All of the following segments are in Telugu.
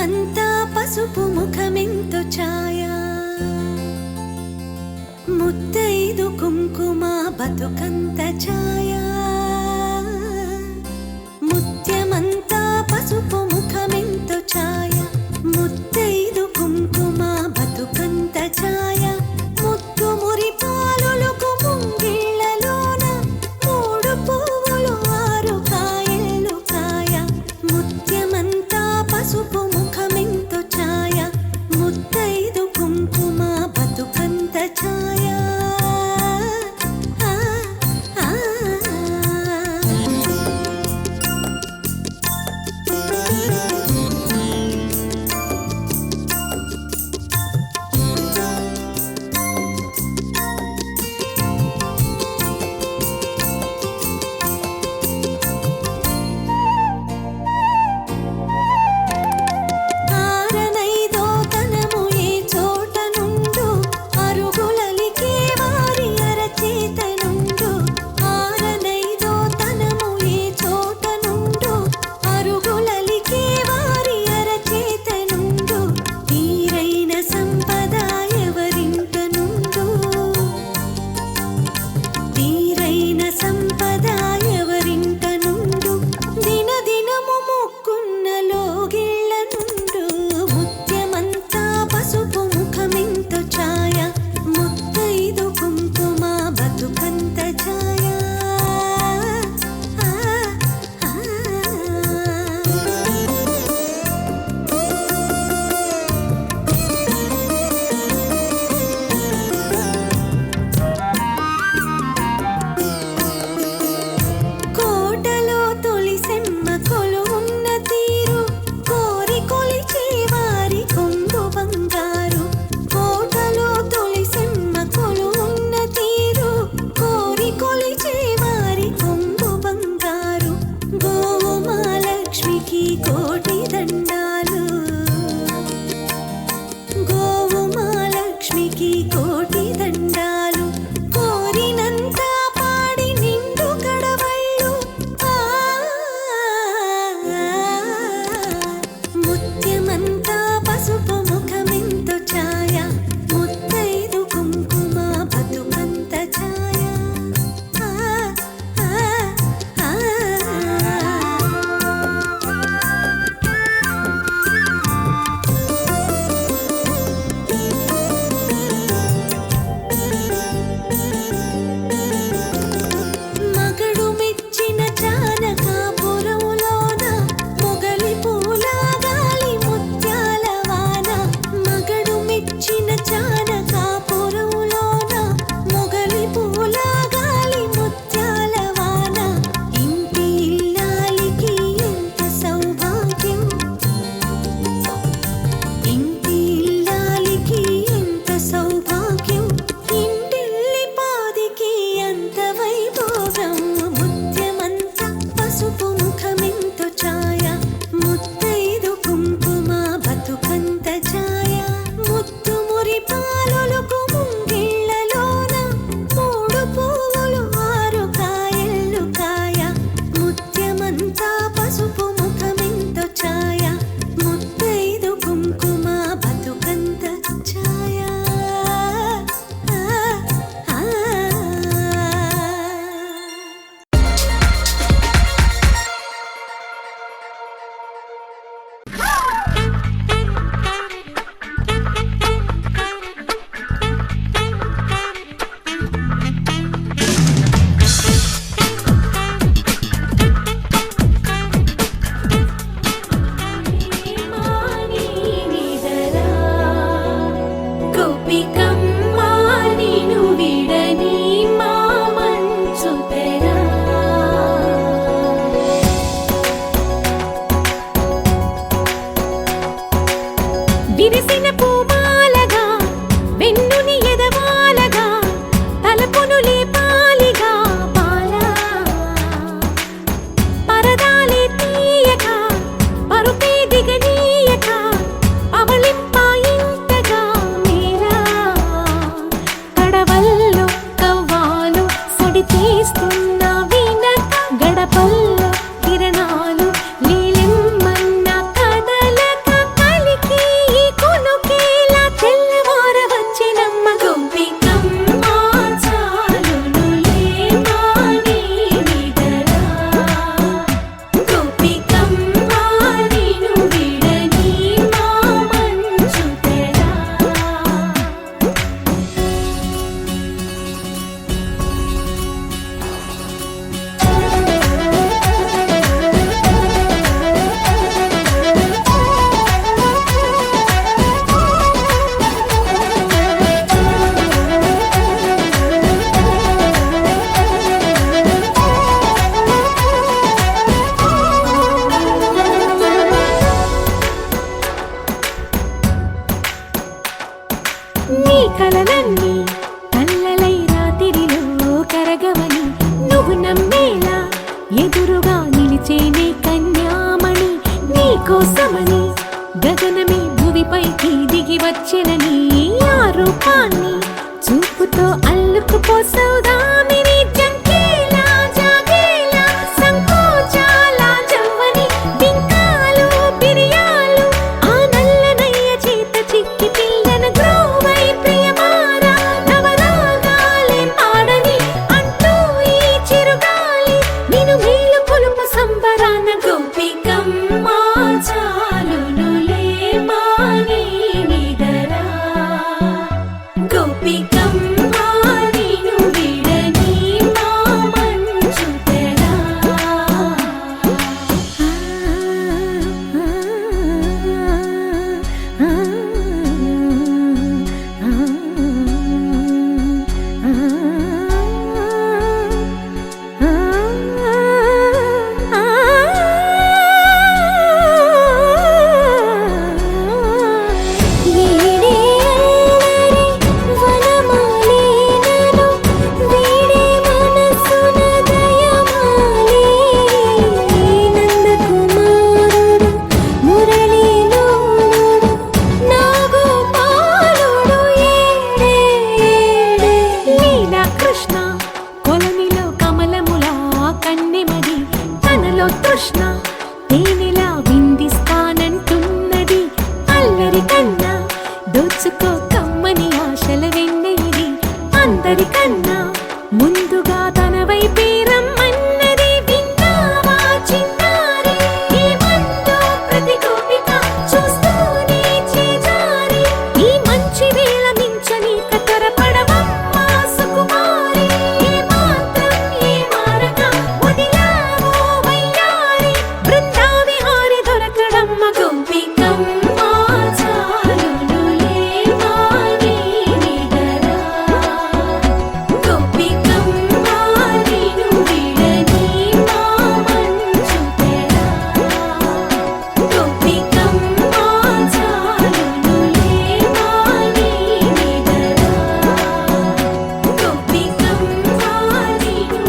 ముత్యమంతా పసుపు ముఖమెంతో ఛాయా ముత్తైదు కుంకుమ బతుకంత ఛాయా ముత్యమంతా పసుపు ముఖమెంతో ఛాయా ముత్తైదు కుంకుమ బతుకంత ఛాయా ముత్తు మురి పాలులకు ముంగిళ్ళలోన మూడు పువ్వులు ఆరు కాయలు కాయ ముత్యమంతా పసుపు ముఖమెంతో ఛాయా ముత్తైదు కుంకుమ బతుకంత ఛాయా కోసమని గగనమే భువిపైకి దిగి వచ్చెనని ఆ రూపాన్ని చూపుతో అల్లుకుపోసౌదామిని జంకేలా జాగేలా సంకోచాల జవ్వని బింకాలు బిరియాలు ఆ నల్లనయ్య చేత చిక్కి పిల్లన గ్రోవై ప్రియమారా నవరాగాలే పాడని అంటూ ఈ చిరుగాలి నిన్ను మేలు పొలుపు సంబరాన గోపికమ్మ చాలునులే మాని నిదరా గోపికమ్మ నిన్ను విడని మా మంచు తెరా తృష్ణ తేనెలా విందిస్తానంటున్నది అల్లరి కన్నా దోచుకో కమ్మని ఆశల వెన్నెయిది అందరికన్నా ముందుగా తన వైపే రమ్మన్నది విన్నావా చిన్నారి ఈ మందో ప్రతి గోపిక చూస్తూనే చేజారి ఈ మంచి వేళ మించని కతరపడవమ్మ సుకుమారి ఏ మాత్రం ఏ మారక వదిలావో వయ్యారి బృందావిహారి దొరకడమ్మ గోపికమ్మ చాలునులే మాని నిదరా గోపికమ్మ నిన్ను విడని మా మంచు తెరా గోపికమ్మ చాలునులే మాని నిదరా గోపికమ్మ నిన్ను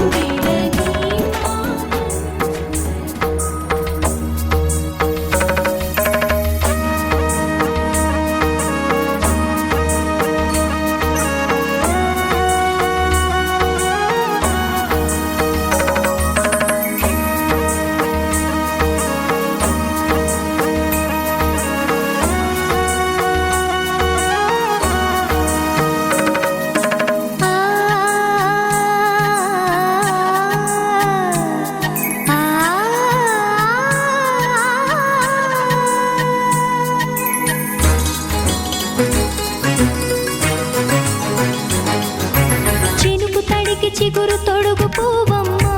చినుకు తడికి చిగురు తొడుగు పూవమ్మా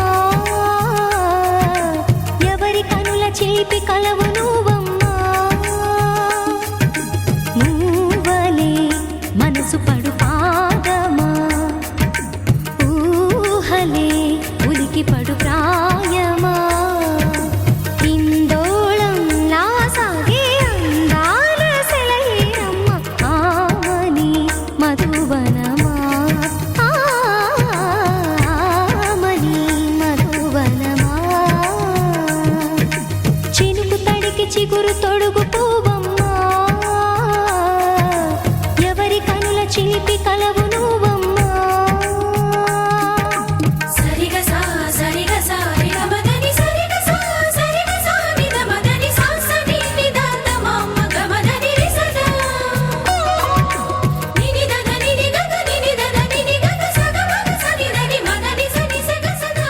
ఎవరి కనుల చేపి కలవు నువ్వమ్మా నువ్వలే మనసు పడు పాదమా ఊహలే ఉలికి పడు ప్రాయమా ఇందోళంలా సాగే అందాల సెలయేరమ్మ ఆమని మధువనమా ఆమని మధువనమా చినుకు తడికి చిగురు తొడుగు పూవమ్మా ఎవరి కనుల చిలిపి కలవు నువ్వమ్మా సరిగా సా సరిగా సా రిగమదని సరిగా సా సరిగా సా నిదమదని సా సని నిదాత మమ్మ గమదని రిసదా నిని దద నిని గగ నిని దద నిని గగ సగ మగ సని దని మదని సని సగ సదా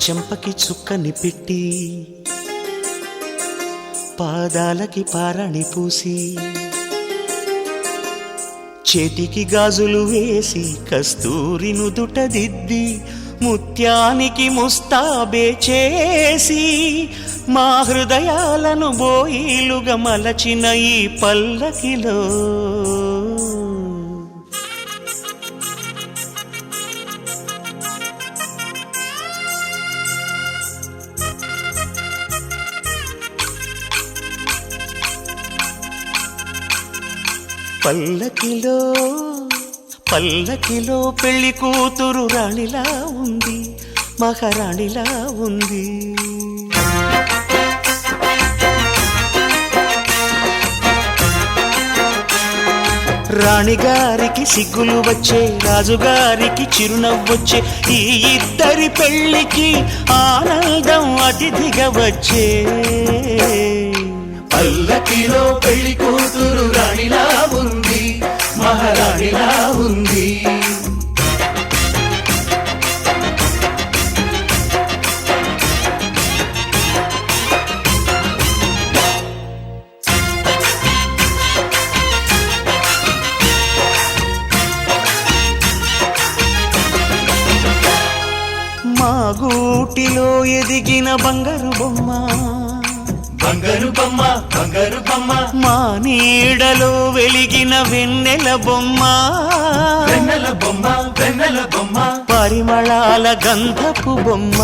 చెంపకి చుక్కని పెట్టి పాదాలకి పారాణి పూసి చేతికి గాజులు వేసి కస్తూరి నుదుట దిద్ది ముత్యానికి ముస్తాబే చేసి మా హృదయాలను బోయిలుగా మలచిన ఈ పల్లకిలో పల్లకిలో పల్లకిలో పెళ్లి కూతురు రాణిలా ఉంది, మహారాణిలా ఉంది. రాణిగారికి సిగ్గులు వచ్చే, రాజుగారికి చిరునవ్వొచ్చే, ఈ ఇద్దరి పెళ్లికి ఆనందం అతిథిగా వచ్చే. పల్లకిలో పెళ్లి కూతురు రాణిలా ఉంది, మహారాణిలా ఉంది. మా గూటిలో ఎదిగిన బంగారు బొమ్మ, బంగారు బొమ్మ, బంగారు బొమ్మ. మా నీడలో వెలిగిన వెన్నెల బొమ్మ, వెన్నెల బొమ్మ, వెన్నెల బొమ్మ. పరిమళాల గంధపు బొమ్మ,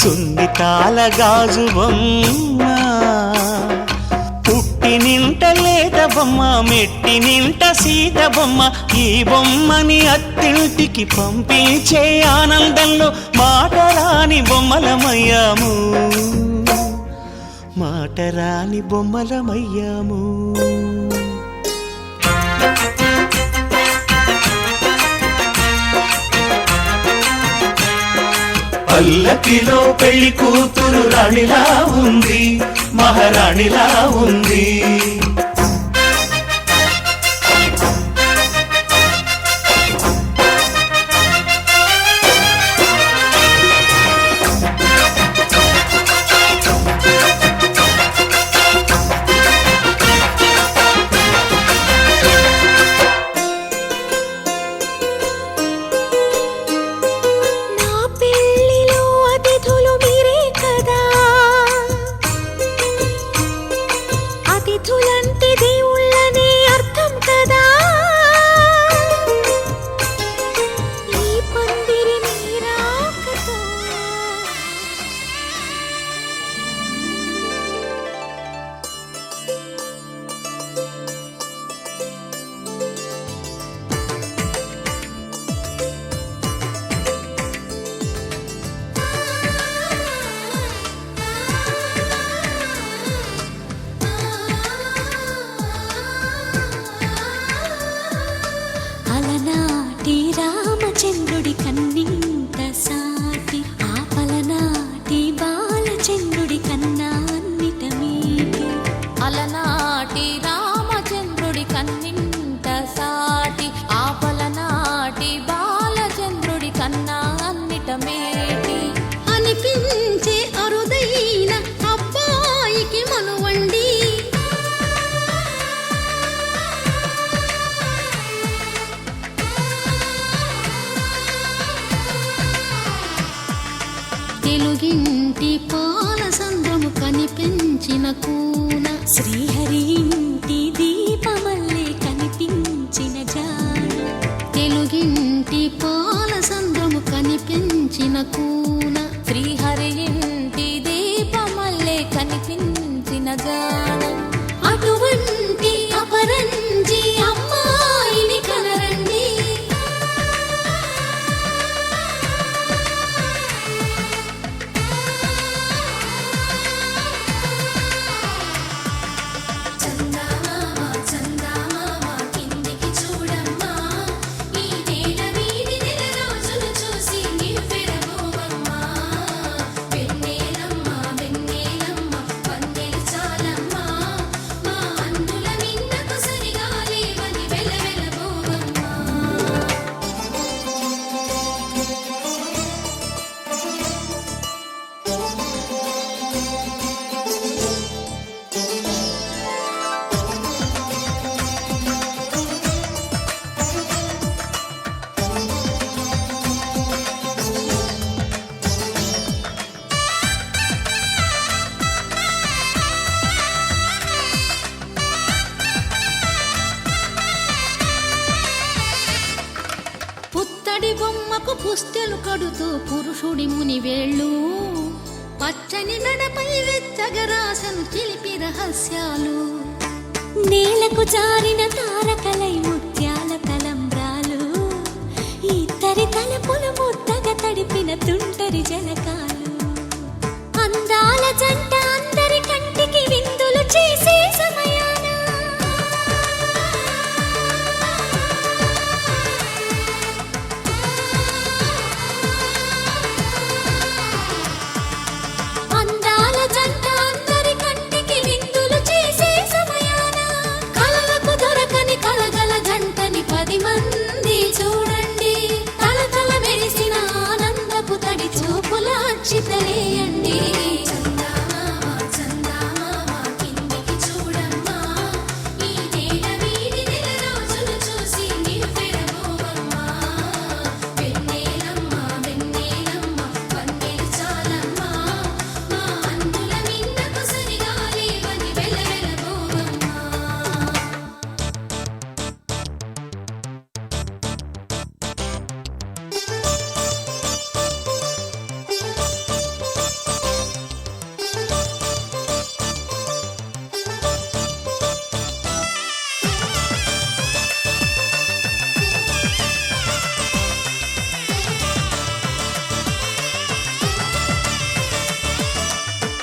సున్నితాల గాజు బొమ్మ. పుట్టి నింట లేత బొమ్మ, మెట్టి నింట సీత బొమ్మ. ఈ బొమ్మని అత్తింటికి పంపించే ఆనందంలో మాటరాని బొమ్మలమయ్యాము, మాటరాని బొమ్మలమయ్యాము. పల్లకిలో పెళ్లి కూతురు రాణిలా ఉంది, మహారాణిలా ఉంది. అతిథులంటే దేవుళ్ళనే అర్థం కదా, ఈ పందిరి నీరాకతో. అలనాటి రామచంద్రుడి కన్నింత సాటి, ఆపలనాటి బాలచంద్రుడి కన్నా అన్నిట మీటి. అలనాటి రామచంద్రుడి కన్నింత సాటి, ఆపలనాటి బాలచంద్రుడి కన్నా అన్నిట మేటి. అనిపించే అరుదైన అబ్బాయికి మనువండి, తెలుగింటి పాల సంద్రము కనిపించిన కూన, శ్రీహరి ఇంటి దీపమల్లే కనిపించిన జాన. తెలుగింటి పాల సంద్రము కనిపించిన కూన, శ్రీహరి ఇంటి దీపమల్లే కనిపించిన గానం. అటువంటి అపరంజి అమ్మాయిని కనరండి. చందమామ చందమామ కిందికి చూడమ్మా, ఈ నేల వీధి నెల రోజులు చూసి నివ్వెరపోవమ్మ. పుత్తడి బొమ్మకు పుస్తెలు కడుతూ పురుషుడి ముని వేళ్ళు పచ్చని నడపై వెచ్చగరాసను చిలిపి రహస్యాలు నేలకు జారిన తారకలై ముత్యాల తలంబ్రాలు ఇద్దరి తలపులు ముద్దగా తడిపిన తుంటరి జలకాలు అందాల జంట అందరి కంటికి విందులు చేసే సమయాన అందాల జంట అందరి కంటికి విందులు చేసే సమయాన కలలకు దొరకని కలగల జంటని 10 మంది చూడండి తలతల మెరిసిన ఆనందపు తడి చూపుల అక్షితలేయండి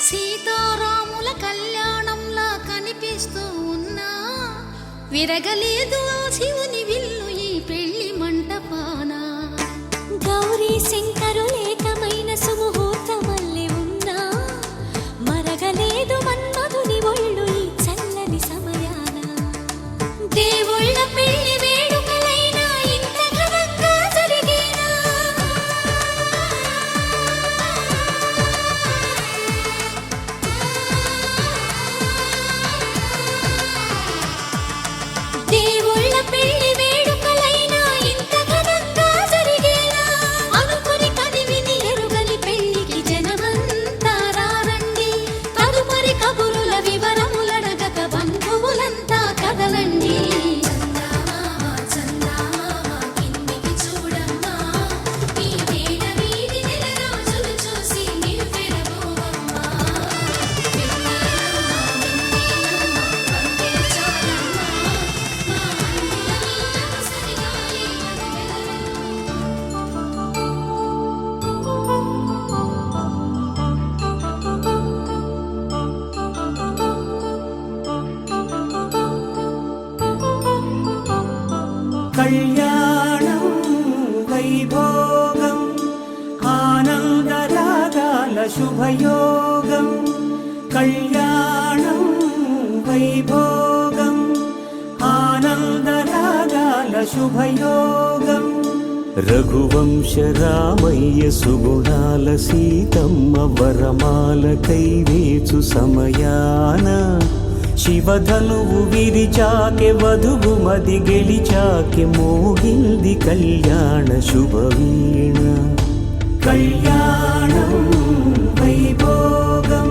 సీతారాముల కళ్యాణంలా కనిపిస్తూ ఉన్నా విరగలేదు ఆ శివుని విల్లు ఈ పెళ్లి మంటపాన గౌరీ శంకరులేకమైన సుముహూర్తమల్లె ఉన్నా మరగలేదు మన్మధుని ఒళ్ళు ఈ చల్లని సమయాన దేవుళ్ళ పెళ్లి వేడుకలైనా ఇంత ఘనంగా జరిగేనా దేవుళ్ళ పెళ్లి వేడుకలైనా ఇంత ఘనంగా జరిగేనా అనుకుని కదివిని ఎరుగని పెళ్లికి జనమంతా రారండి తదుపరి కబురుల వివరములడగక బంధువులంతా కదలండి కళ్యాణం వైభోగం ఆనందరాగాల శుభయోగం కళ్యాణం వైభోగం ఆనందరాగాల శుభయోగం రఘువంశ రామయ్య సుగుణాల సీతమ్మ వరమాల కైవేచు సమయాన శివధనువు విరిచాకె వధువు మది గెలిచాకె మోగింది కళ్యాణ శుభవీణ కళ్యాణం వైభోగం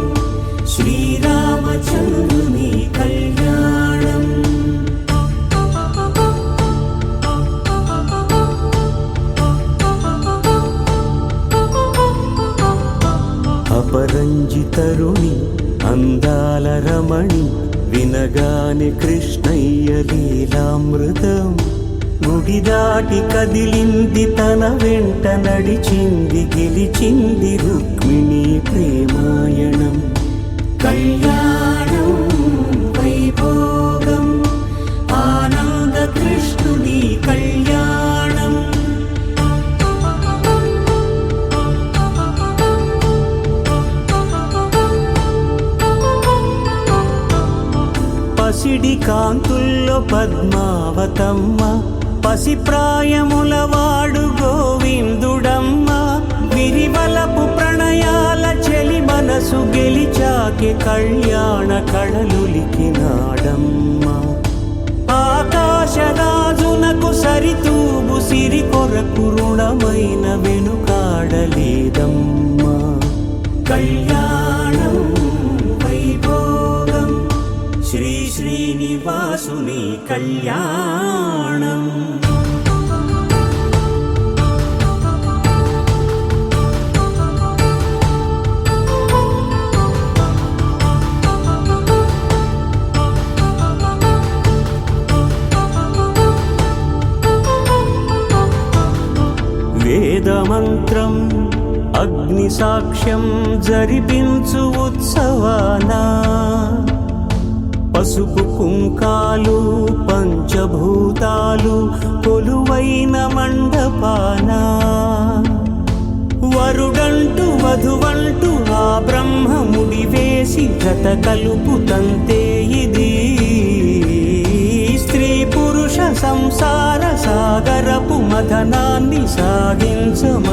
శ్రీరామచంద్రుని కళ్యాణం అపరంజి తరుణి అందాల రమణి వినగానే కృష్ణయ్య లీలామృతం గుడి దాటి కదిలింది తన వెంట నడిచింది గెలిచింది రుక్మిణి ప్రేమాయణం కళ్యాణం వైభోగం ఆనంద కృష్ణుని కళ్యాణం పసిడి కాంతుల్లో పద్మావతమ్మ పసిప్రాయముల వాడు గోవిందుడమ్మ విరివలపు ప్రణయాల చెలి మనసు గెలిచాకె కళ్యాణ కళలులికినాడమ్మ ఆకాశరాజునకు సరితూబు సిరి కొరకు రుణమైన వెనుకాడలేదమ్మా కళ్యాణం వైభోగం శ్రీ శ్రీనివాసుని కళ్యాణం వేదమంత్రం అగ్ని సాక్ష్యం జరిపించు ఉత్సవాన పసుపు కుంకాలు పంచభూతాలు కొలువైన మండపాన వరుడంటూ వధువంటూ ఆ బ్రహ్మముడి వేసి జత కలుపు తంతే ఇది స్త్రీ పురుష సంసార సాగరపు మథనాన్ని సాగించమంటున్నది.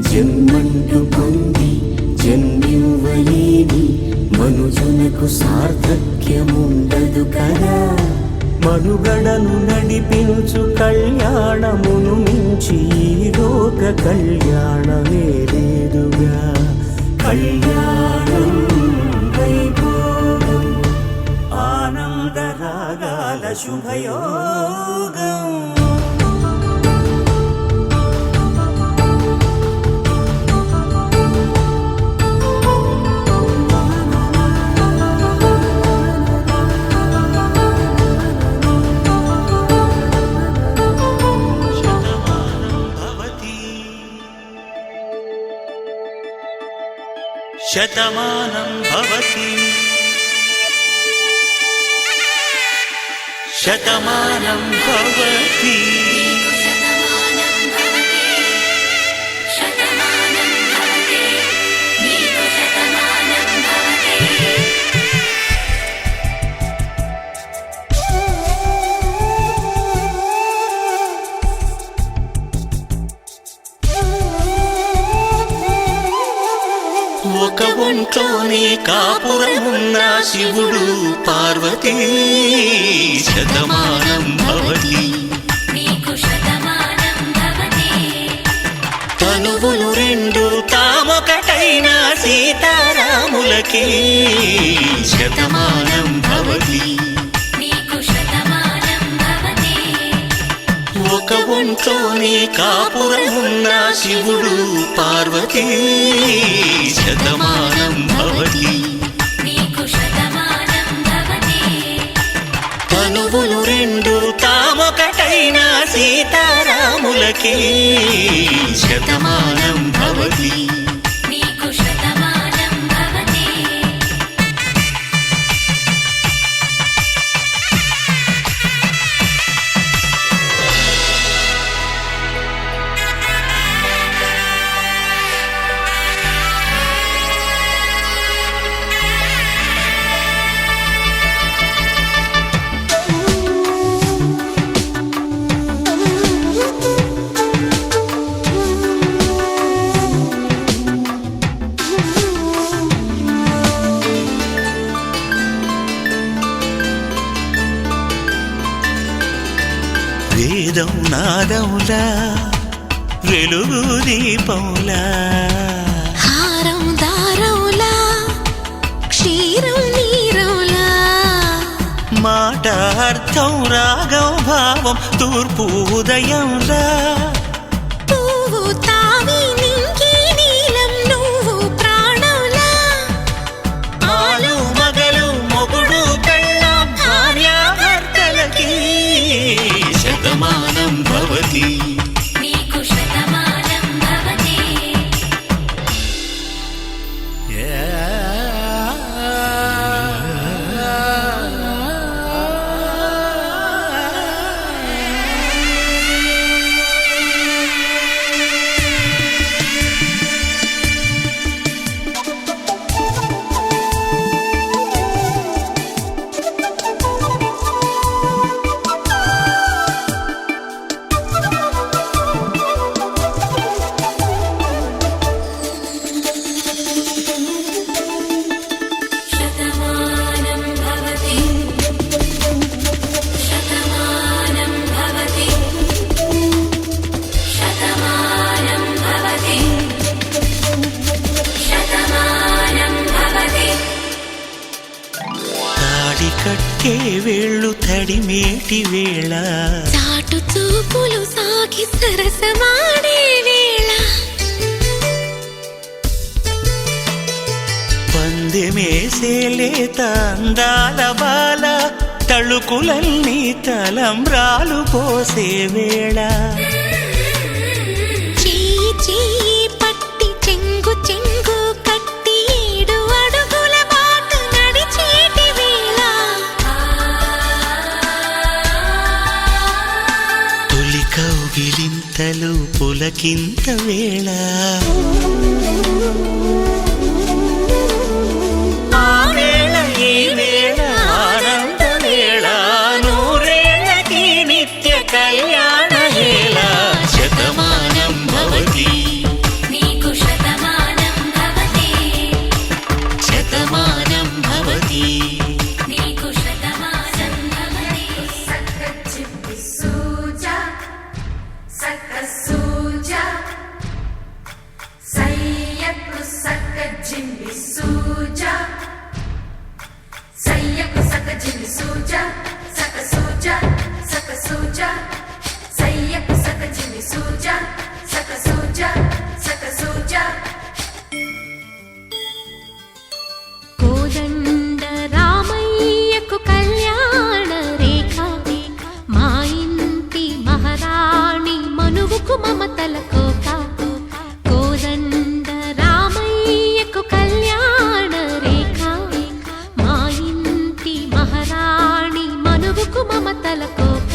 జన్మంటూ పొంది జన్మివ్వలేని మనుజునకు సార్థక్యముండదు కదా. మనుగడను నడిపించు కళ్యాణమును మించి ఈ లోక కళ్యాణమే లేదుగా. కళ్యాణం వైభోగం ఆనందరాగాల శుభయోగం. శతమానం భవతి శతమానం భవతి శతమానం భవతి శతమానం భవతి నీకు శతమానం భవతి. ఒక ఒంట్లోనే కాపురమున్న శివుడు పార్వతీ శతమానం భవతి నీకు శతమానం భవతి. తనువులు రెండు తామొకటైన సీతారాములకి శతమానం భవతి. నీకు శతమానం భవతి. ఒక ఒంట్లోనే కాపురమున్న శివుడు పార్వతీ శతమానం భవతి. నీకు శతమానం భవతి. తనువులు రెండు తామొకటైన సీతారాములకి శతమానం భవతి. నీకు శతమానం భవతి. వేదం నాదములా వెలుగు దీపములా హారం దారవులా క్షీరం నీరవులా మాట అర్థం రాగం భావం తూర్పు ఉదయంలా పువ్వు తావి నింగి నీలం నువ్వు ప్రాణంలా ఆలు మగలు మొగుడు పెళ్ళాం భార్యాభర్తలకి శతమానం భవతి. నీకు శతమానం భవతి. శతమానం భవతి. శతమానం భవతి. శతమానం భవతి. శతమానం భవతి. తాడి కట్టే వేళ్ళు తడిమేటి వేళ చాటు చూపులు సాగి సరసమాడే వేళ పందెమేసే లేత అందాల బాల తళుకులన్నీ తలంబ్రాలు పోసే వేళ చెయ్యి చెయ్యి పట్టి చెంగు చెంగు కట్టి 7 అడుగుల బాట నడిచేటి వేళ తొలి కౌగిలింతలు పులకింత వేళ ఆ వేళ ఈ వేళ ఆనంద వేళ నూరేళ్ళకి నిత్య కళ్యాణ వేళ శతమానం భవతి నీకు శతమానం భవతి శతమానం భవతి నీకు శతమానం భవతి సక్కచిప్పి సూజా సక్కసూజా సయ్యకు సక్కజింబి సూజా సయ్యకు సక్కజింబి సూజా సక్కసూజా సక్కసూజా సయ్యకు సక్కజింబి సూజా సక్కసూజా సక్కసూజా కోదండ రామయ్యకు కళ్యాణ రేఖ మా ఇంటి మహారాణి మనువుకు మమతల కోక కోదండ రామయ్యకు కళ్యాణ రేఖ మా ఇంటి మహారాణి మనువుకు మమతల కోక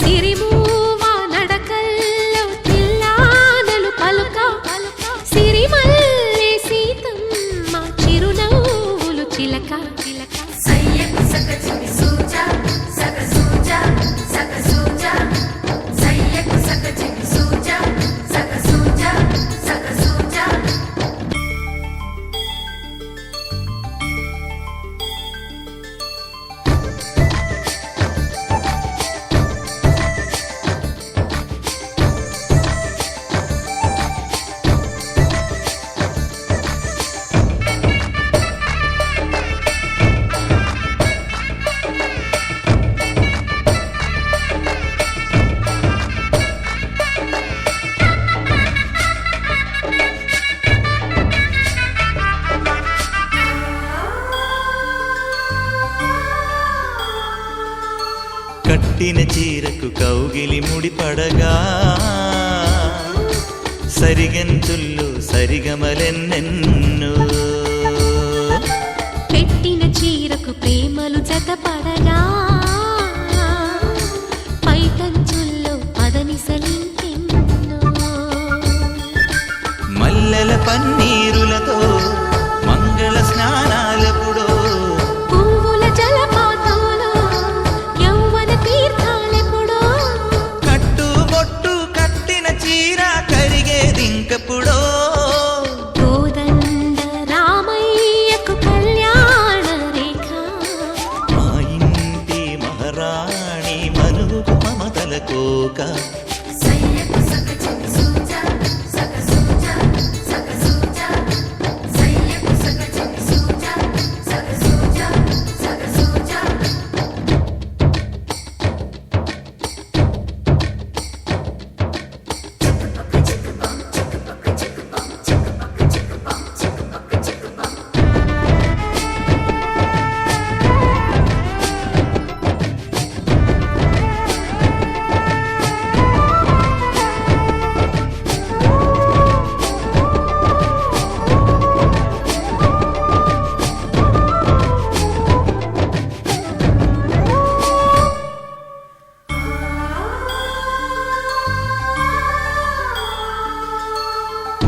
సిరిమూవ నడకల్లో తిల్లానలు పలుక సిరిమల్లె సీతమ్మ చిరునవ్వులు చిలక సయ్యకు సక్కజింబి సూజా సక్కసూజా సక్కసూజా సయ్యకు సక్కజింబి సూజా సక్కసూజా సక్కసూజా కట్టిన చీరకు కౌగిలి ముడిపడగా సరిగంతుల్లో సరిగమలెన్నెన్నో పెట్టిన చీరకు ప్రేమలు జతపడగా పైకంచుల్లో పదనిసలింకెన్నో మల్లెల పన్నీరులతో మంగళ స్నానాలెప్పుడో పువ్వుల జలపాతంలో యౌవన తీర్థాలెప్పుడో కట్టుబొట్టు కట్టిన చీర కరిగేదింకప్పుడో కోదండ రామయ్యకు కళ్యాణ రేఖ మా ఇంటి మహారాణి మనుకు మమతల కోక సయ్యకు సక్కజింబి సూజా సక్కసూజా సక్కసూజా సయ్యకు సక్కజింబి సూజా సక్కసూజా సక్కసూజా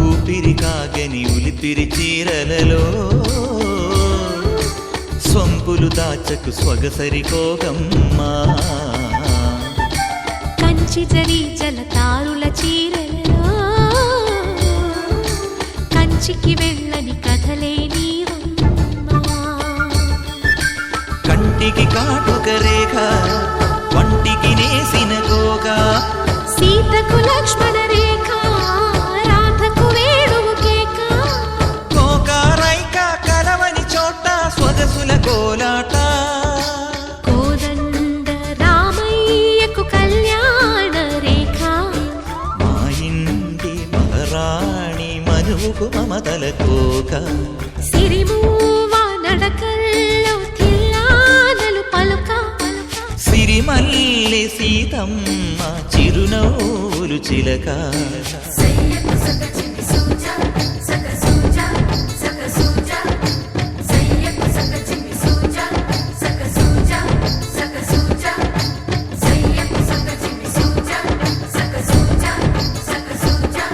ఊపిరి కాగని ఉలిపిరి చీరలలో సొంపులు దాచకు స్వగసరి కోగమ్మా కంచి జరి జలతారుల చీరలలో కంచికి వెళ్ళని కథలే నీవమ్మా కంటికి కాటుక రేఖ వంటికి నేసిన కోగా సీతకు లక్ష్మణ రేఖ రాధకు వేణువు కేక కోకారైక కలవని చోట స్వగసుల కోలాట కోదండ రామయ్యకు కళ్యాణ రేఖ మా ఇంటి మహారాణి మనువుకు మమతల కోక సిరిమూవ నడకల్లో తిల్లానలు పలుక సిరిమల్లి సీతమ్మ చిరునవ్వులు చిలక సయ్యకు సక చిమి సూజా సక సూజా సక సూజా సయ్యకు సక చిమి సూజా సక సూజా సక సూజా సయ్యకు సక చిమి సూజా సక సూజా సక సూజా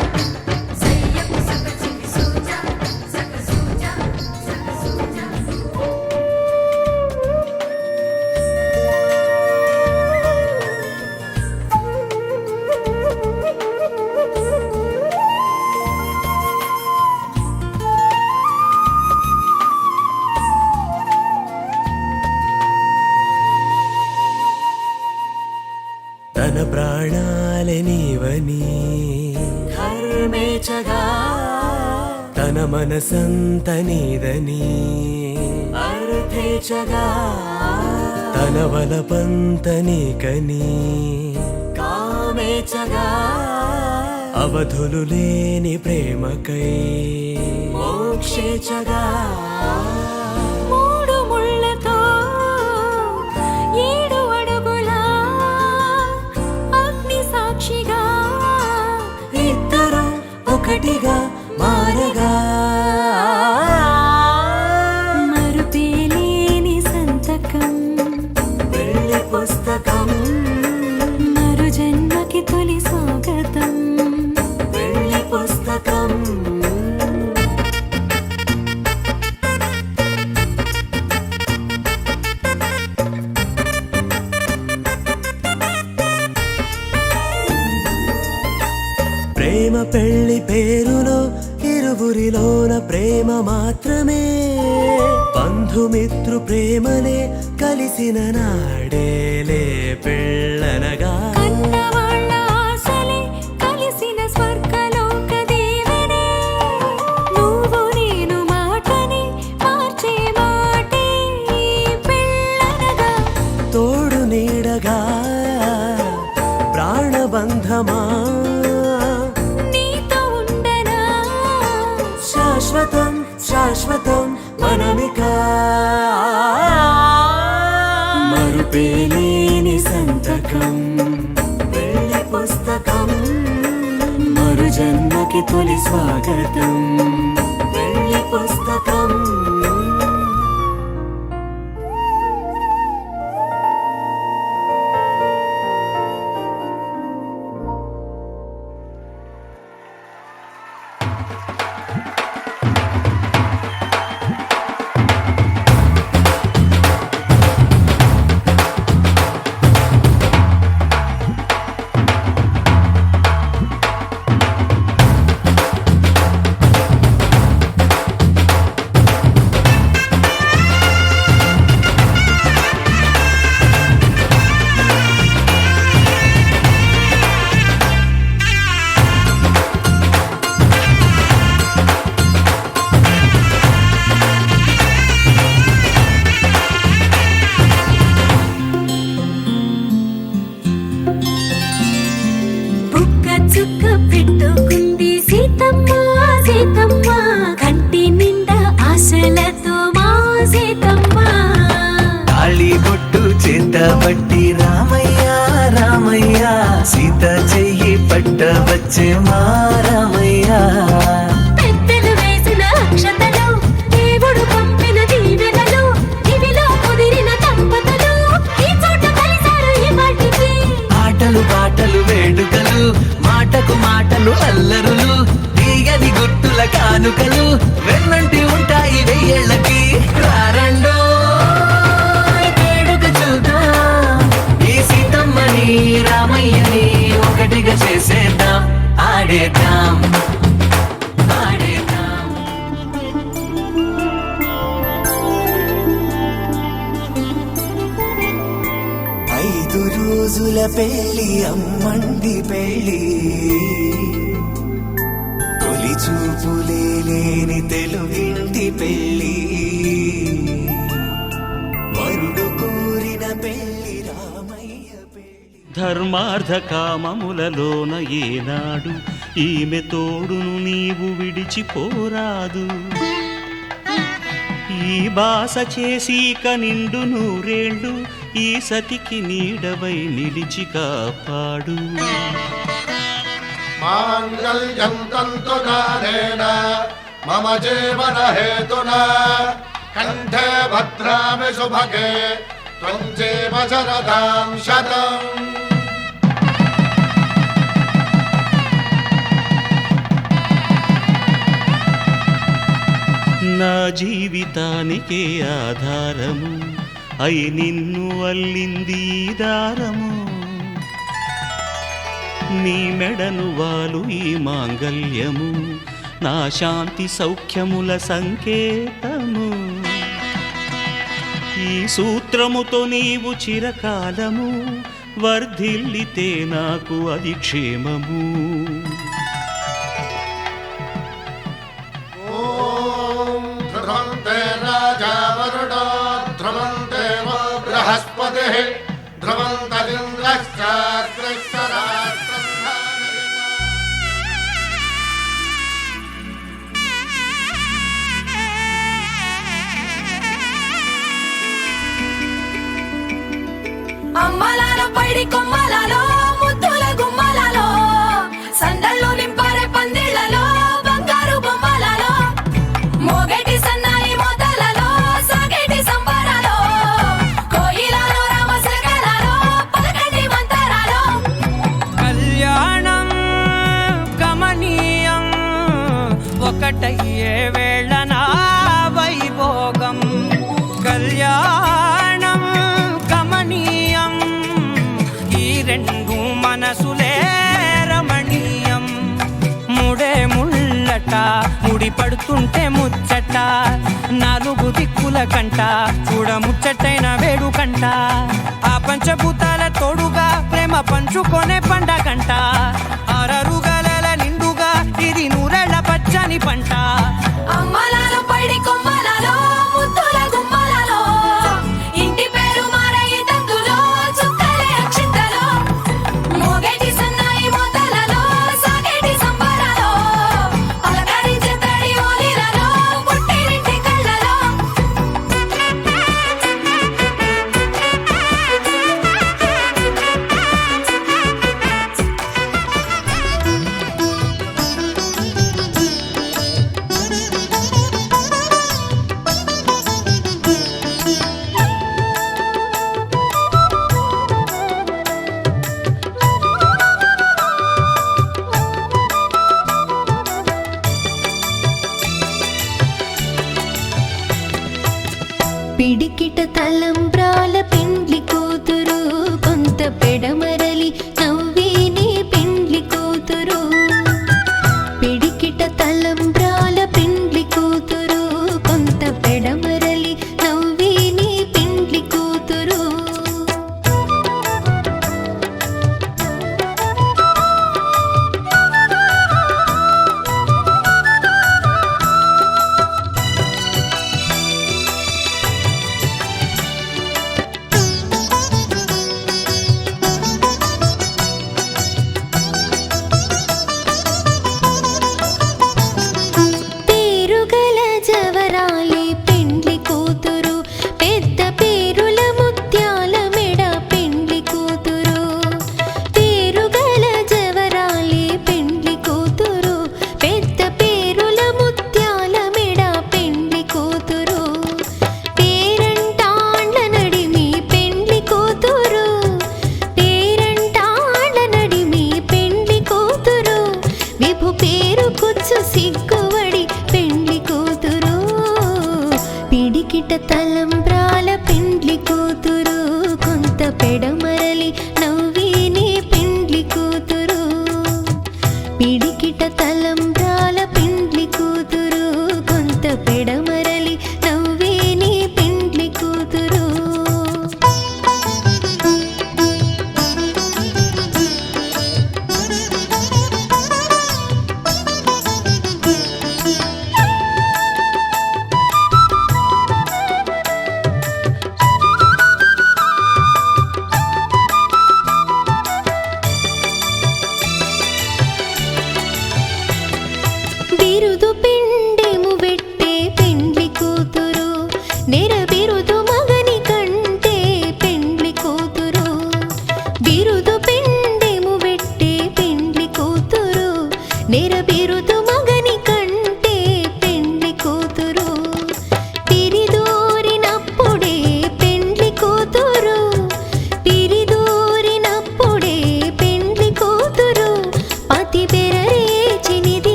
సయ్యకు సక చిమి సూజా సక సూజా సక సూజా తన ప్రాణాలే నీవని ధర్మేచగా తన మనసంత నీదని అర్థేచగా తన వలపంత నీకని కామేచగా అవధులు లేని ప్రేమకై మోక్షేచగా మూడు ముళ్ళతో 7 అడుగుల అగ్ని సాక్షిగా ఇద్దరు ఒకటిగా మారగా మరుపేలేని సంతకం వెళ్ళి పుస్తకం మరు జన్మకి తొలి స్వాగతం వెళ్ళి పుస్తకం ప్రేమ పెళ్లి పేరులో ఇరువురిలోన ప్రేమ మాత్రమే బంధుమిత్రు ప్రేమనే కలిసిన నాడేలే పెళ్ళనగా కన్నవాళ్ళ ఆశలే కలిసిన స్వర్గలోక దీవెనే నువ్వు నేను మాటని మార్చే మాటే పెళ్ళనగా తోడు నీడగా ప్రాణబంధమా నీతో ఉండనా శాశ్వతం శాశ్వతం మనమిక మరుపేలేని సంతకం వెళ్ళి పుస్తకం మరు జన్మకి తొలి స్వాగతం వెళ్ళి పుస్తకం బుక్క చుక్క పెట్టుకుంది సీతమ్మ సీతమ్మ కంటి నిండా ఆశలతో మా సీతమ్మ తాళి బొట్టు చేతబట్టి రామయ్య రామయ్య సీత చెయ్యి పట్ట వచ్చే మా రామయ్య పెద్దలు వేసిన అక్షతలు దేవుడు పంపిన దీవెనలు ఇవిలో కుదిరిన దంపతులు ఈ చోట కలిసారు ఈ వాటికి ఆటలు పాటలు వేడుకలు మాటకు మాటలు అల్లరులు తీయని గుర్తుల కానుకలు వెన్నంటి ఉంటాయి వెయ్యేళ్ళకి రారండో వేడుక చూద్దాం ఈ సీతమ్మని రామయ్యని ఒకటిగా చేసేద్దాం ఆడేద్దాం ఆడేద్దాం 5 రోజుల పెళ్లి అమ్మండి పెళ్లి తొలి చూపులే లేని తెలుగింటి పెళ్లి వరుడు కోరిన పెళ్లి రామయ్య పెళ్లి ధర్మార్థ కామములలోన ఏనాడు ఈమె తోడును నీవు విడిచిపోరాదు ఈ బాస చేసి నిండు నూరేళ్ళు ఈ సతికి నీడవై నిలిచి కాపాడు. మాంగళ్యం తంతునానేన మమ జీవన హేతునా కంఠే భద్రామి శుభగే త్వం జీవ శరదాం శతం. నా జీవితానికే ఆధారము అయి నిన్ను అల్లింది ఈ దారము. నీ మెడను వాలు ఈ మాంగల్యము నా శాంతి సౌఖ్యముల సంకేతము. ఈ సూత్రముతో నీవు చిరకాలము వర్ధిల్లితే నాకు అది క్షేమము. ఓం ధ్రువంతే రాజా వరుణో ధ్రువంతే వో బృహస్పతిః ధ్రువంతరింద్రశ్చాగ్నిశ్చరాష్ట్రం ధారయతా. అమ్మలాల పైడి కొమ్మలలో ముద్దుల గుమ్మలలో సందళ్ళు నింపారే పందిళ్లలో బంగారు బొమ్మలలో మోగేటి సన్నాయి మోతలలో సాగేటి సంబరాలో కోయిలలో రామశకలలో పలకటి మంతరాలో. కళ్యాణం గమనీయం ఒకటయ్యే వేళ నా వైభోగం. కళ్యాణం గమనీయం ఈ రెండు మనసులే రమణీయం. ముడే ముళ్ళట ముడి పడుతుంటే ముచ్చట నాలుగు దిక్కుల కంట చూడ ముచ్చటైన వేడుకంట. ఆ పంచభూతాల తోడుగా ప్రేమ పంచుకొనే పండగంట. అరరుగల నిండుగా ఇది నూరెళ్ళ పచ్చని పంట. అమ్మలాల పైడి కొమ్మలలో ముద్దుల గుమ్మలలో ఇంటి పేరు మారయి తందులో చుక్కలే అక్షింతలో మోగేటి సన్నాయి మోతలలో సాగేటి సంబరాలో పలకరించే తడి ఓలిలలో పుట్టినింటి కళ్ళలో. పిడికిట తలంబ్రాల పెండ్లి కూతురు కొంత పెడమరలి నవ్వేనే పెండ్లి కూతురు. పిడికిట తలంబ్రాల పెండ్లి కూతురు కొంత పెడమరలి నవ్వేనే పెండ్లి కూతురు. పేరుగల జవరాలే పెండ్లి కూతురు పెద్ద పేరుల ముత్యాల మెడ పెండ్లి కూతురు. పేరుగల జవరాలే పెండ్లి కూతురు పెద్ద పేరుల ముత్యాల మెడ పెండ్లి కూతురు. పేరంటాండ్ల నడిమి పెండ్లి కూతురు పేరంటాండ్ల నడిమి పెండ్లి కూతురు. విభు పేరు కుచ్చు సిగ్గువడి పెండ్లి కూతురు. పిడికిట తలంబ్రాల పెండ్లి కూతురు కొంత పెడమరలి నవ్వేనే పెండ్లి కూతురు. పిడికిట తలంబ్రాల పెండ్లి కూతురు కొంత పెడమరలి నవ్వేనే పెండ్లి కూతురు.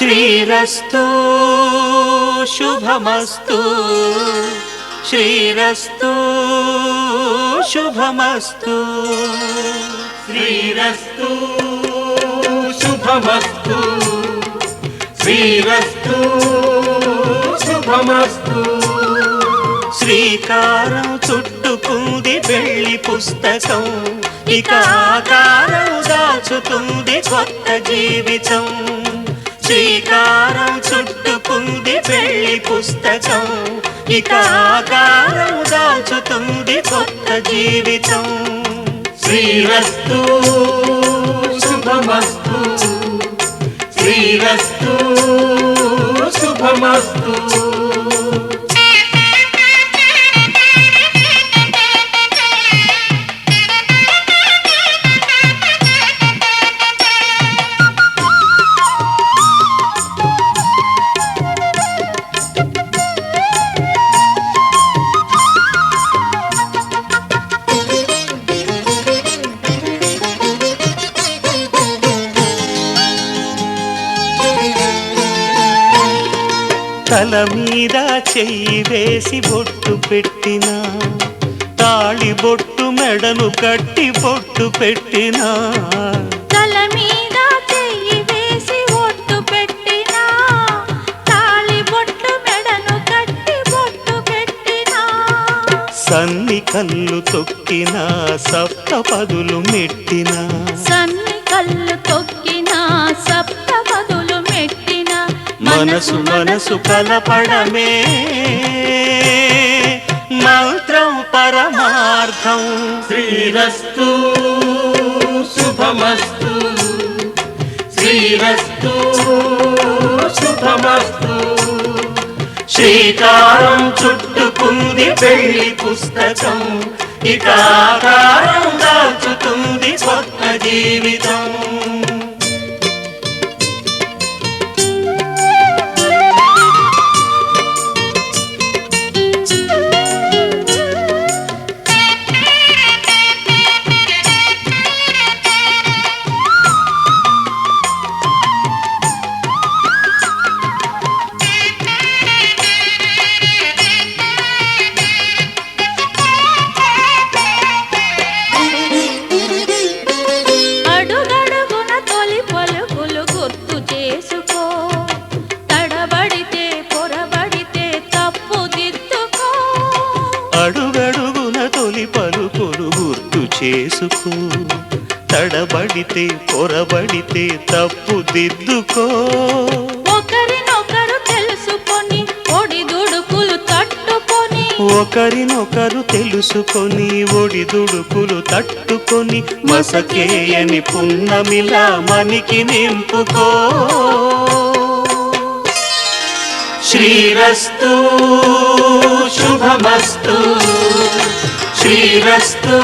శ్రీరస్తు శుభమస్తు శ్రీరస్తు శుభమస్తు శ్రీరస్తు శుభమస్తు శ్రీరస్తు శుభమస్తు శ్రీకారం చుట్టుకుంది పెళ్లి పుస్తకం ఇక ఆకారం దాచుతుంది కొత్త జీవితం శ్రీకారం చుట్టుకుంది పెళ్లి పుస్తకం ఇక ఆకారం దాచుతుంది కొత్త జీవితం శ్రీరస్తు శుభమస్తు శ్రీరస్తు శుభమస్తు తల మీద చెయ్యి వేసి బొట్టు పెట్టినా తాళి బొట్టు మెడను కట్టి బొట్టు పెట్టినా తల మీద చెయ్యి వేసి ఒట్టు పెట్టినా తాళి బొట్టు మెడను కట్టి బొట్టు పెట్టినా సన్ని కళ్ళు తొక్కినా సప్త పదులు మెట్టినా సన్ని కళ్ళు తొక్కినా సప్త పదులు మెట్టినా మనసు మనసు కలపడమే మంత్రం పరమార్థం శ్రీరస్తు శుభమస్తు శ్రీరస్తు శుభమస్తు శ్రీకారం చుట్టుకుంది పెళ్లి పుస్తకం ఇక ఆకారం దాచుతుంది కొత్త జీవితం అడుగడుగున తొలి పలుకులు గుర్తు చేసుకో తడబడితే పొరబడితే తప్పు దిద్దుకో అడుగడుగున తొలి పలుకులు గుర్తు చేసుకో తడబడితే పొరబడితే తప్పు దిద్దుకో ఒకరినొకరు తెలుసుకొని ఒడిదుడుకులు తట్టుకొని ఒకరినొకరు తెలుసుకొని ఒడిదుడుకులు తట్టుకొని మసకేయని పున్నమిలా మనికి నింపుకో శ్రీరస్తు శుభమస్తు శ్రీరస్తు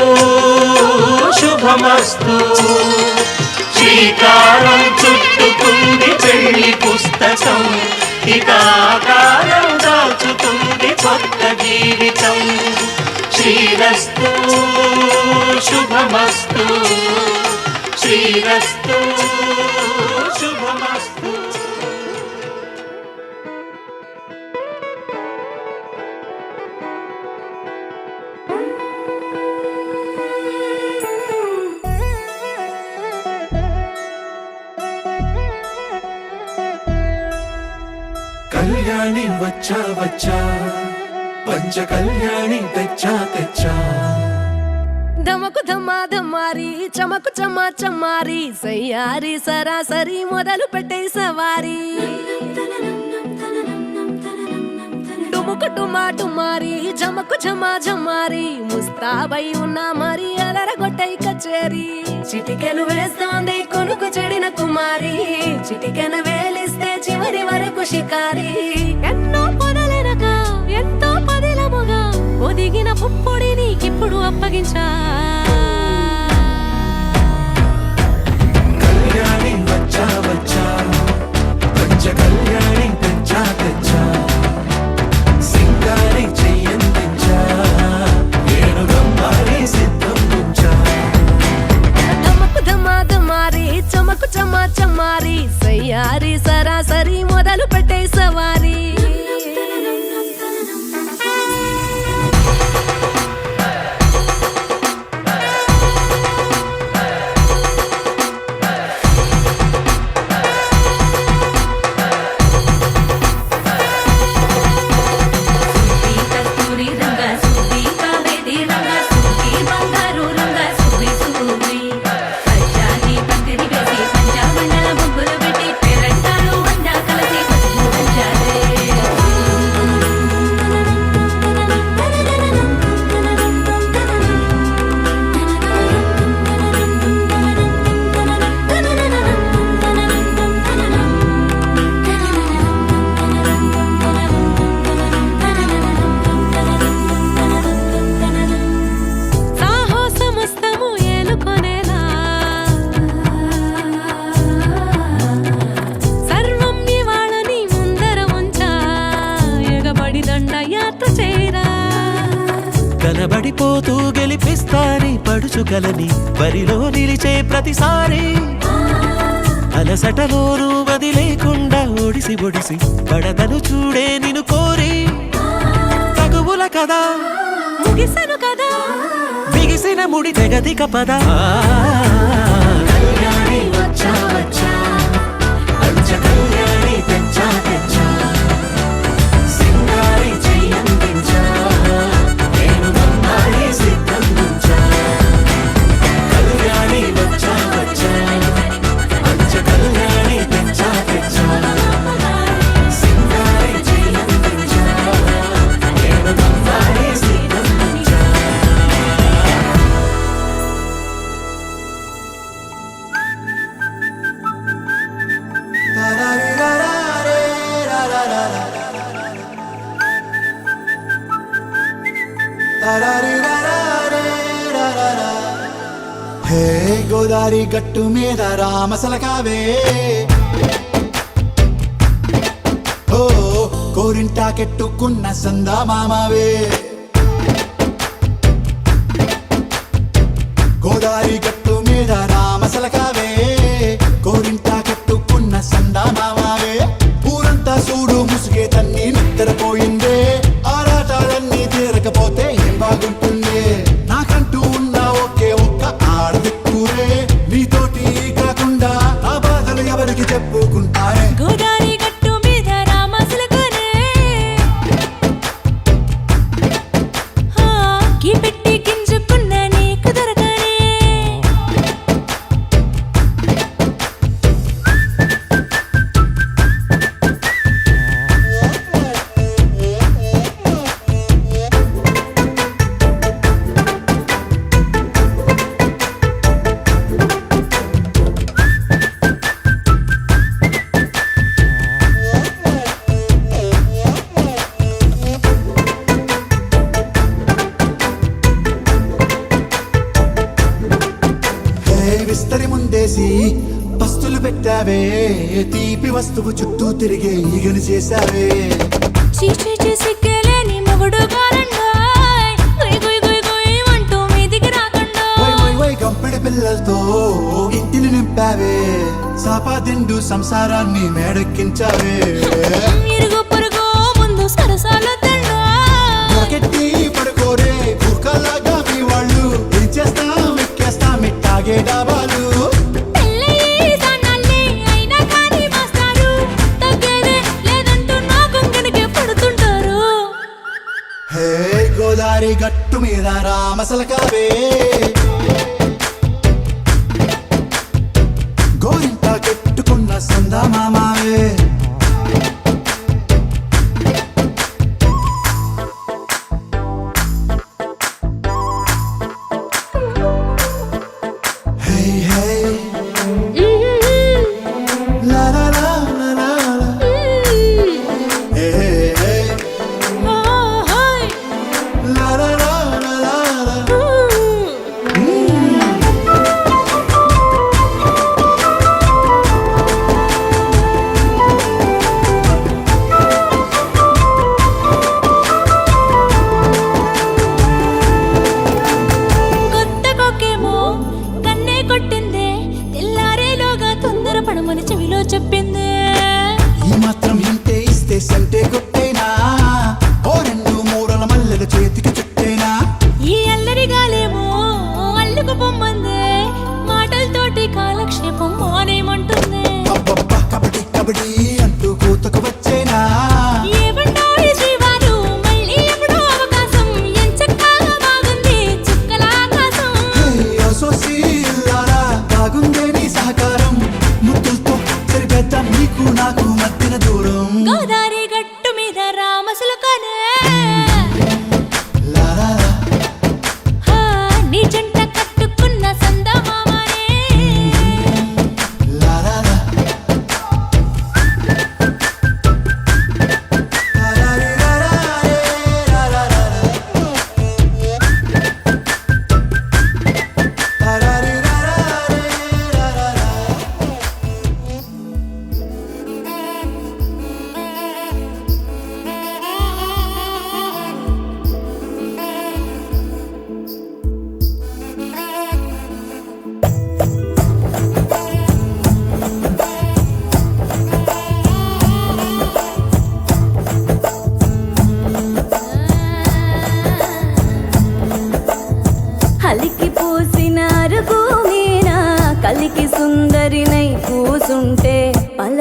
శుభమస్తు శ్రీకారం చుట్టుకుంది పెళ్లి పుస్తకం ఇక ఆకారం దాచుతుంది కొత్త జీవితం శ్రీరస్తు శుభమస్తు శ్రీరస్తు శుభమస్తు కళ్యాణి వచ్చా వచ్చా పంచ కళ్యాణి తెచ్చా తెచ్చా ధమకు ధమ్మా ధమ్మారి చమకు చమ్మా చమ్మారి సయ్యారి సరాసరి మొదలు పెట్టే సవారి డుముకు టుమా టుమారి జమకు ఝమా ఝమారి ముస్తాబై ఉన్నా మరి అలరగొట్టై కచేరి చిటికెను వేస్తోంది కొనుకు చెడిన కుమారి చిటికెను వేలిస్తే చివరి వరకు షికారి ఎన్నో పొదలెనగా ఎంతో పదిలముగా ఒదిగిన పుప్పొడి నీకిప్పుడు అప్పగించా కళ్యాణి వచ్చా వచ్చా పంచ కళ్యాణి తెచ్చా తెచ్చా సింగారి చెయ్యందించా ఏను గమ్మారి సిద్ధం ఉంచా ధమకు ధమా ధమారి చమకు చమా చమారి సయ్యారి సరా సరాసరి మొదలు పెట్టే సవారీ సుబ్బి కస్తూరి రంగ సుబ్బి కావేరి రంగ సుబ్బి బంగారు రంగ సుబ్బి సుబ్బి పంచాని పందిరి వేసి పంచామండల ముగ్గులు పెట్టి పేరంటాలు వండా కలిసి పసుపు పంచాలే సాహసమస్తము ఏలుకొనేలా సర్వం ఇవాళని ముందర ఉంచా ఎగబడి దండయాత్ర చేరా కనబడిపోతూ గెలిపిస్తాని పడుచుకలని బరిలో నిలిచే ప్రతిసారి అలసటలోనూ వదిలేకుండా ఒడిసి ఒడిసి పడతను చూడే నిన్ను కోరి తగువుల కదా ముగిసను కదా బిగిసిన ముడి తెగదిక పద కళ్యాణి వచ్చా వచ్చా పంచ కళ్యాణి తెచ్చా తెచ్చా సింగారి చెయ్యందించా నేను బంగారి సిద్ధం నుంచా కళ్యాణి వచ్చా వచ్చా పంచ కళ్యాణి తెచ్చా తెచ్చా సింగారి చెయ్యందించా నేను బంగారి సిద్ధం నుంచా హే గోదారి గట్టు మీద రామసలకావే ఓ కోరింటాకెట్టుకున్న సందా మామావే గోదారి గట్టు మీద రామసలకావే కోరింటాకెట్టుకున్న సందా మామావే ఊరంతా చూడు ముసుగే తన్ని నిద్రపోయిందే ఆరాటాలన్నీ తీరకపోతే ఏం బాగుంటుంది నాకంటూ ఉన్న ఒకే ఒక్క ఆడదిక్కురే నీతోటి కాకుండా నా బాధలు ఎవరికి చెప్పుకుంటారే గోదారి గట్టు మీద రామసులకునే కీ పెట్టి గింజుకున్న నీకు దొరకనే హే విస్తరి ముందేసి పస్తులు పెట్టావే తీపి వస్తువు చుట్టూ తిరిగే ఈగను చేశావే చీచీ సిగ్గలేని మొగుడు గారండాయ్ గుయ్ గుయ్ గుయ్ గుయ్ అంటూ మీదికి రాకుండా వై వై వై గంపెడి పిల్లలతో ఇంటిని నింపావే సాపాదిండు సంసారాన్ని మేడెక్కించావే ఇరుగు పొరుగు ముందు సరసాల తండా నాకెట్టి పడుకోరే కుక్కలాగా మీ వాళ్ళు ఏం చేస్తాం ఎక్కేస్తాం ఇట్టాగే డాబాలు పెళ్ళయి సన్నాళ్ళే అయినా కానీ మాస్తారు తగ్గేదే లేదంటూ నా కొంగనికే పడుతుంటారు హే గోదారి గట్టు మీద రామసలకావే గోరింట కెట్టుకున్న సందా మామావే హే హే లా లా లా లా లా లా. హే హే హే లా లా లా లా లా లా. కొత్త కొక్కేమో కన్నే కొట్టిందే తెల్లారేలోగా తొందర పడమని చెవిలో చెప్పిందే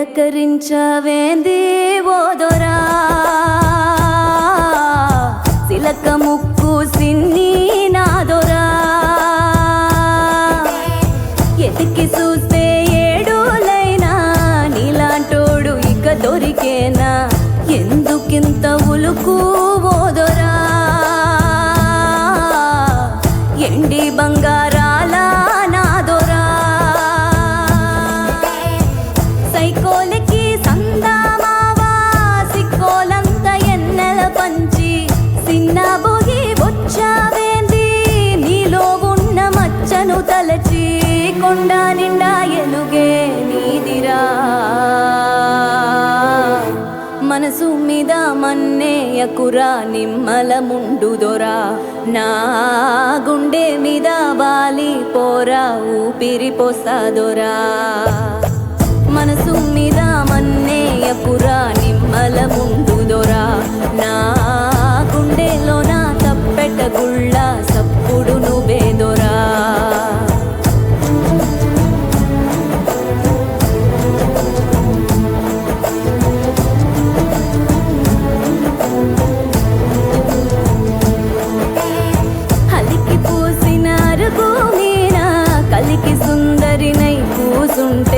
పలకరించవేంది ఓదొరా సిలక ముక్కు సిన్ని నాదొరా ఎతికి చూస్తే ఏడులైనా నీలాంటోడు ఇక దొరికేనా ఎందుకింత ఉలుకు ఓదొరా ఎండి బంగారాల నాదొరా సైకోలకి సందామావా సిక్కోలంత ఎన్నెల పంచి సిన్న బొగి వచ్చావేంది నీలో ఉన్న మచ్చను తలచి కొండ నిండా ఎలుగే నీదిరా మనసు మీద మన్నేయకురా నిమ్మల ముండుదొరా నా గుండె మీద వాలి పోరా ఊపిరి పోసాదొరా మనసు మీద మన్నేయకురా నిమ్మల ముండుదొరా నా గుండెలో నా తప్పెట గుళ్ళ సప్పుడు నువ్వేదొరా కలికి సుందరినై కూసుంట